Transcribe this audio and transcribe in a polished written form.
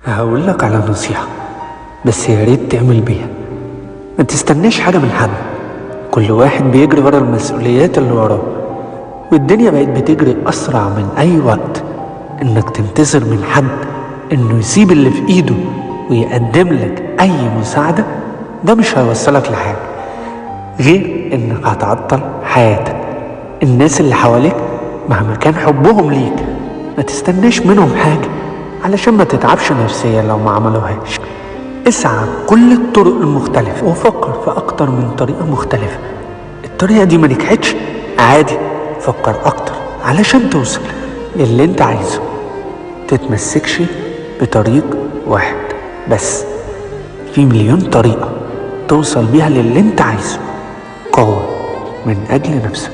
هقولك على نصيحة، بس يا ريت تعمل بيها. ما تستناش حاجة من حد. كل واحد بيجري ورا المسؤوليات اللي وراه، والدنيا بقت بتجري أسرع من أي وقت. إنك تنتظر من حد إنه يسيب اللي في إيده ويقدم لك أي مساعدة، ده مش هيوصلك لحاجة غير إنك هتعطل حياتك. الناس اللي حواليك مهما كان حبهم ليك، ما تستناش منهم حاجة علشان ما تتعبش نفسيا لو ما عملوهاش. اسعى بكل الطرق المختلفة وفكر في أكتر من طريقة مختلفة. الطريقة دي ما نجحتش، عادي، فكر أكتر علشان توصل للي انت عايزه. تتمسكش بطريق واحد بس، في مليون طريقة توصل بيها للي انت عايزه. قوة من أجل نفسك.